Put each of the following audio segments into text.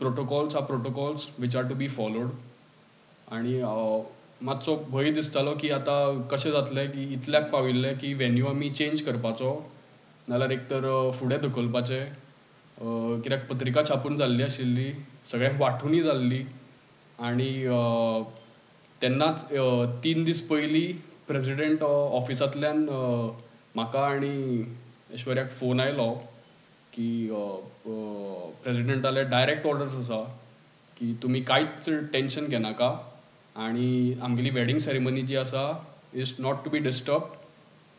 Protocols are protocols which are to be followed. आनी मातसो भंय दिसतालो की आतां कशें जातलें की इतल्याक पाविल्लें की वेन्यू आमी चेंज करपाचो नाल्यार एक तर फुडें धुकलपाचें. कित्याक पत्रिका छापून जाल्ली आशिल्ली, सगळ्यांक वांटूनय जाल्ली. आनी तेन्नाच 3 दीस पयलीं प्रेजिडेंट ऑफिसांतल्यान म्हाका आनी ऐश्वर्याक फोन आयलो की प्रेजिडेंटाले डायरेक्ट ऑर्डर्स आसा की तुमी कांयच टेन्शन घेनाका आनी आमगेली वेडींग सेरेमनी जी आसा is not to be disturb,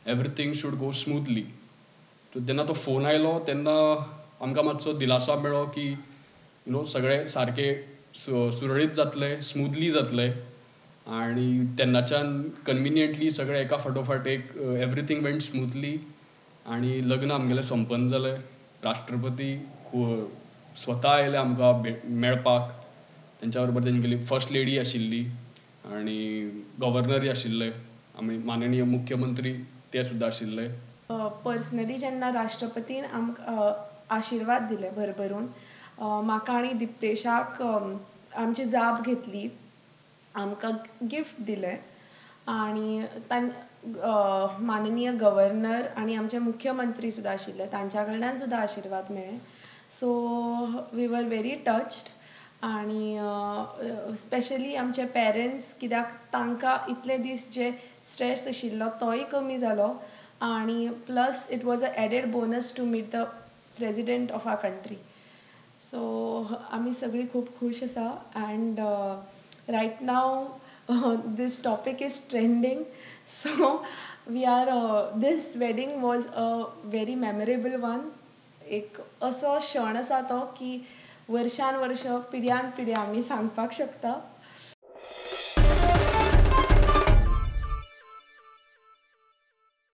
everything should go smoothly. जेन्ना तो फोन आयलो तेन्ना आमकां मातसो दिलासा मेळ्ळो की सगळें सारकें सुरळीत जातलें, स्मूथली जातलें. आनी तेन्नाच्यान कन्विनियंटली सगळें एका फाटोफाट एवरीथींग वेंट स्मूथली. आनी लग्न आमगेलें संपन्न जालें. राष्ट्रपती स्वता आयले आमकां मेळपाक. तेंच्या बरोबर तेंगेली फर्स्ट लेडी आशिल्ली आनी गव्हर्नरूय आशिल्ले, आमी माननीय मुख्यमंत्री ते सुद्दां आशिल्ले. पर्सनली जेन्ना राष्ट्रपतीन आमकां आशिर्वाद दिले भरभरून, म्हाका आनी दिप्तेशाक आमची जाप घेतली, आमकां गिफ्ट दिलें आनी माननीय गव्हर्नर आनी आमचे मुख्यमंत्री सुद्दां आशिल्ले, तांच्या कडल्यान सुद्दां आशिर्वाद मेळ्ळे. So we were very touched. आनी स्पेशली आमचे पेरंट्स, कित्याक तांकां इतले दीस जे स्ट्रेस आशिल्लो तोय कमी जालो. आनी plus it was a added bonus to meet the president of our country. So आमी सगळीं खूब खूश आसा. And right now this topic is trending. So we are this wedding was a very memorable one. एक असो क्षण आसा तो की वर्सान वर्स पिढ्यान पिढी आमी सांगपाक शकता.